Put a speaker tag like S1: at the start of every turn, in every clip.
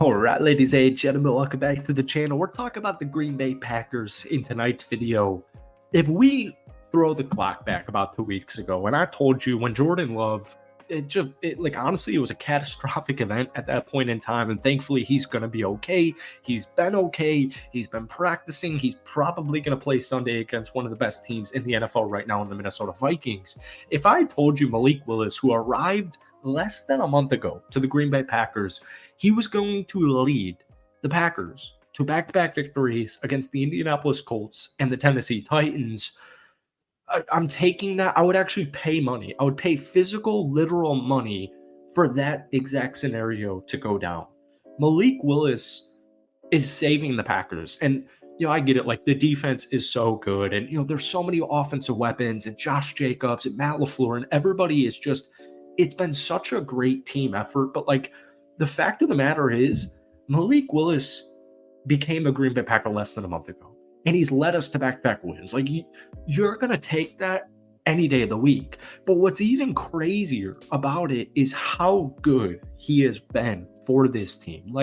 S1: All right, ladies and gentlemen, welcome back to the channel. We're talking about the Green Bay Packers in tonight's video. If we throw the clock back about 2 weeks ago, and I told you when Jordan Love, honestly, it was a catastrophic event at that point in time, and thankfully he's going to be okay. He's been okay. He's been practicing. He's probably going to play Sunday against one of the best teams in the NFL right now in the Minnesota Vikings. If I told you Malik Willis, who arrived less than a month ago to the Green Bay Packers, he was going to lead the Packers to back-to-back victories against the Indianapolis Colts and the Tennessee Titans, I'm taking that. I would actually pay money. I would pay physical, literal money for that exact scenario to go down. Malik Willis is saving the Packers. And, I get it. Like, the defense is so good. And, there's so many offensive weapons, and Josh Jacobs and Matt LaFleur, and everybody is just, it's been such a great team effort. But, the fact of the matter is, Malik Willis became a Green Bay Packer less than a month ago, and he's led us to back-to-back wins. You're going to take that any day of the week. But what's even crazier about it is how good he has been for this team.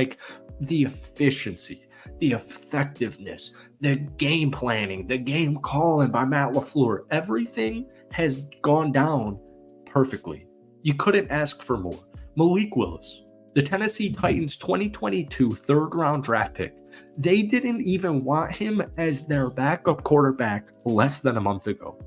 S1: The efficiency, the effectiveness, the game planning, the game calling by Matt LaFleur, everything has gone down perfectly. You couldn't ask for more. Malik Willis, the Tennessee Titans 2022 third-round draft pick, they didn't even want him as their backup quarterback less than a month ago.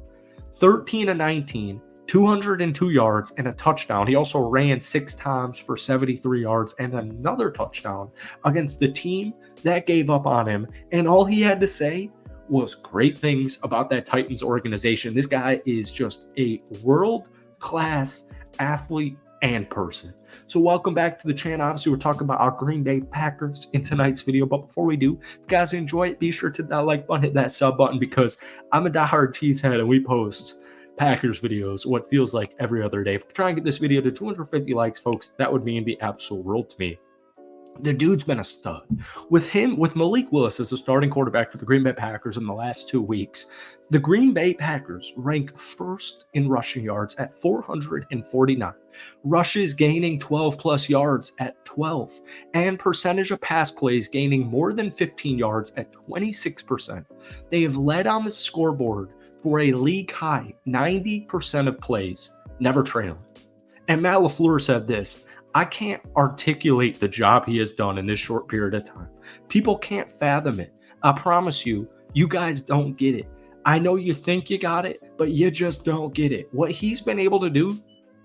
S1: 13-19, 202 yards and a touchdown. He also ran 6 times for 73 yards and another touchdown against the team that gave up on him. And all he had to say was great things about that Titans organization. This guy is just a world-class athlete and person. So welcome back to the channel. Obviously, we're talking about our Green Bay Packers in tonight's video. But before we do, if you guys enjoy it, be sure to hit that like button, hit that sub button, because I'm a diehard cheesehead and we post Packers videos what feels like every other day. If we try and get this video to 250 likes, folks, that would mean the absolute world to me. The dude's been a stud. With Malik Willis as the starting quarterback for the Green Bay Packers in the last 2 weeks, the Green Bay Packers rank first in rushing yards at 449. Rushes gaining 12-plus yards at 12. And percentage of pass plays gaining more than 15 yards at 26%. They have led on the scoreboard for a league-high 90% of plays, never trailing. And Matt LaFleur said this: I can't articulate the job he has done in this short period of time. People can't fathom it. I promise you, you guys don't get it. I know you think you got it, but you just don't get it. What he's been able to do,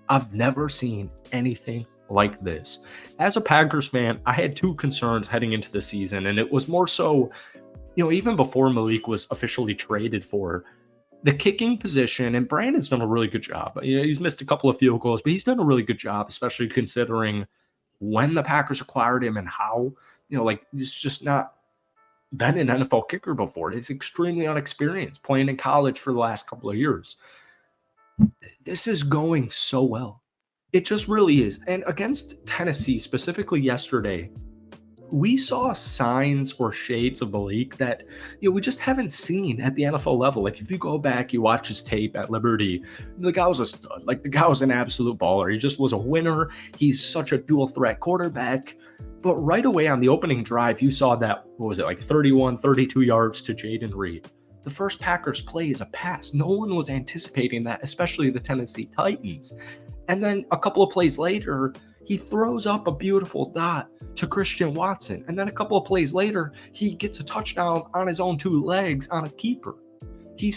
S1: I've never seen anything like this. As a Packers fan, I had 2 concerns heading into the season, and it was more so, even before Malik was officially traded for, the kicking position, and Brandon's done a really good job. He's missed a couple of field goals, but he's done a really good job, especially considering when the Packers acquired him and how, he's just not been an NFL kicker before. He's extremely unexperienced, playing in college for the last couple of years. This is going so well. It just really is. And against Tennessee, specifically yesterday, we saw signs or shades of Malik that, we just haven't seen at the NFL level. If you go back, you watch his tape at Liberty, the guy was a stud. The guy was an absolute baller. He just was a winner. He's such a dual threat quarterback. But right away on the opening drive, you saw that, 31, 32 yards to Jaden Reed. The first Packers play is a pass. No one was anticipating that, especially the Tennessee Titans. And then a couple of plays later, he throws up a beautiful dot to Christian Watson. And then a couple of plays later, he gets a touchdown on his own 2 legs on a keeper. He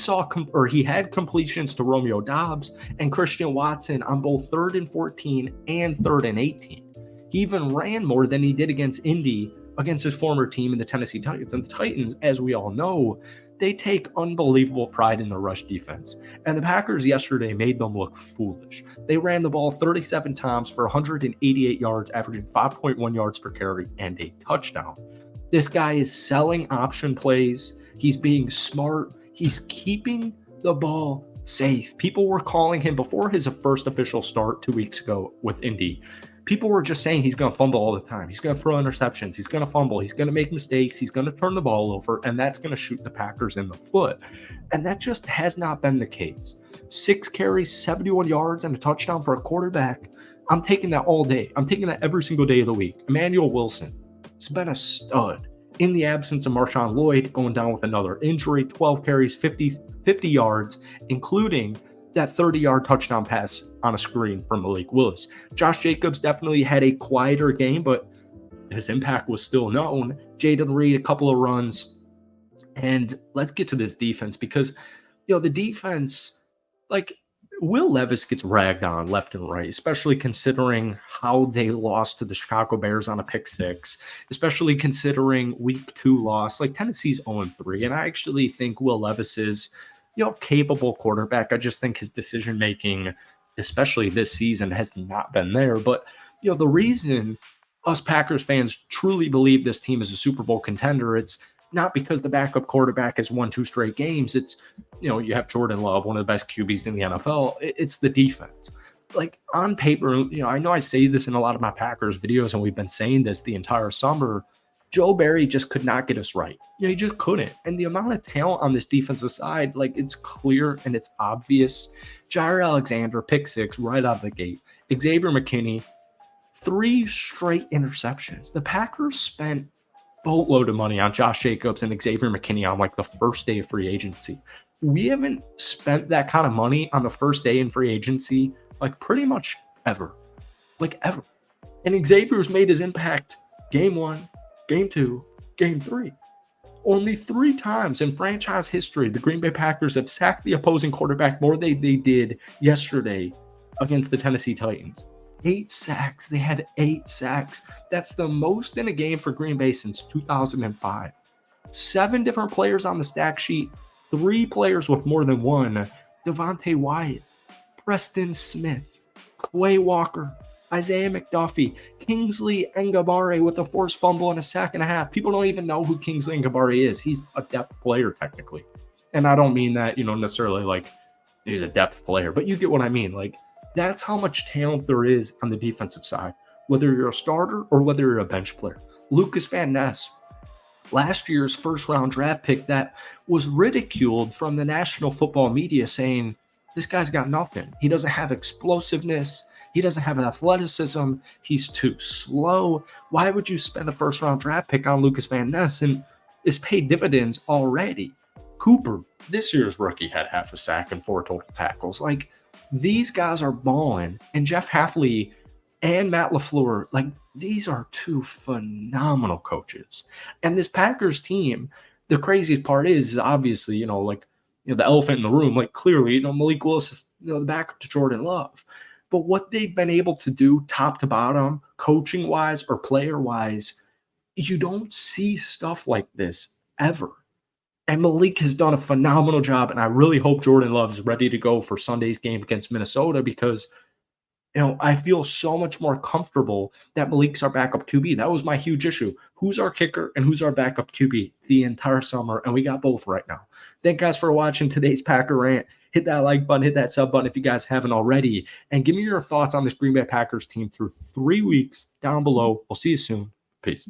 S1: had completions to Romeo Doubs and Christian Watson on both 3rd and 14 and 3rd and 18. He even ran more than he did against Indy, against his former team in the Tennessee Titans. And the Titans, as we all know, they take unbelievable pride in their rush defense. And the Packers yesterday made them look foolish. They ran the ball 37 times for 188 yards, averaging 5.1 yards per carry and a touchdown. This guy is selling option plays. He's being smart. He's keeping the ball safe. People were calling him before his first official start 2 weeks ago with Indy. People were just saying he's going to fumble all the time. He's going to throw interceptions. He's going to fumble. He's going to make mistakes. He's going to turn the ball over, and that's going to shoot the Packers in the foot. And that just has not been the case. 6 carries, 71 yards, and a touchdown for a quarterback. I'm taking that all day. I'm taking that every single day of the week. Emmanuel Wilson, has been a stud. In the absence of Marshawn Lloyd going down with another injury, 12 carries, 50 yards, including that 30-yard touchdown pass on a screen from Malik Willis. Josh Jacobs definitely had a quieter game, but his impact was still known. Jaden Reed, a couple of runs. And let's get to this defense because, the defense, like, Will Levis gets ragged on left and right, especially considering how they lost to the Chicago Bears on a pick six, especially considering week 2 loss. Like, Tennessee's 0-3, and I actually think Will Levis is, capable quarterback. I just think his decision-making, especially this season, has not been there. But, the reason us Packers fans truly believe this team is a Super Bowl contender, it's not because the backup quarterback has won 2 straight games. It's, you have Jordan Love, one of the best QBs in the NFL. It's the defense. Like, on paper, I know I say this in a lot of my Packers videos, and we've been saying this the entire summer. Joe Barry just could not get us right. He just couldn't. And the amount of talent on this defensive side, like, it's clear and it's obvious. Jair Alexander, pick 6 right out of the gate. Xavier McKinney, 3 straight interceptions. The Packers spent boatload of money on Josh Jacobs and Xavier McKinney on like the first day of free agency. We haven't spent that kind of money on the first day in free agency like pretty much ever. Like ever. And Xavier's made his impact game 1, game 2, game 3. Only 3 times in franchise history the Green Bay Packers have sacked the opposing quarterback more than they did yesterday against the Tennessee Titans. 8 sacks. They had 8 sacks. That's the most in a game for Green Bay since 2005. 7 different players on the stat sheet. 3 players with more than 1. Devontae Wyatt, Preston Smith, Quay Walker, Isaiah McDuffie, Kingsley Ngabare with a forced fumble and a sack and a half. People don't even know who Kingsley Ngabare is. He's a depth player technically. And I don't mean that, necessarily like he's a depth player, but you get what I mean. Like, that's how much talent there is on the defensive side, whether you're a starter or whether you're a bench player. Lucas Van Ness, last year's first-round draft pick that was ridiculed from the national football media saying, this guy's got nothing. He doesn't have explosiveness. He doesn't have athleticism. He's too slow. Why would you spend a first-round draft pick on Lucas Van Ness? And it's paid dividends already. Cooper, this year's rookie, had half a sack and 4 total tackles. Like, these guys are balling, and Jeff Hafley and Matt LaFleur, like, these are 2 phenomenal coaches. And this Packers team, the craziest part is obviously, the elephant in the room, like, clearly, Malik Willis is, the backup to Jordan Love. But what they've been able to do top to bottom, coaching-wise or player-wise, you don't see stuff like this ever. And Malik has done a phenomenal job, and I really hope Jordan Love is ready to go for Sunday's game against Minnesota because, I feel so much more comfortable that Malik's our backup QB. That was my huge issue. Who's our kicker and who's our backup QB the entire summer? And we got both right now. Thank you guys for watching today's Packer Rant. Hit that like button, hit that sub button if you guys haven't already. And give me your thoughts on this Green Bay Packers team through 3 weeks down below. We'll see you soon. Peace.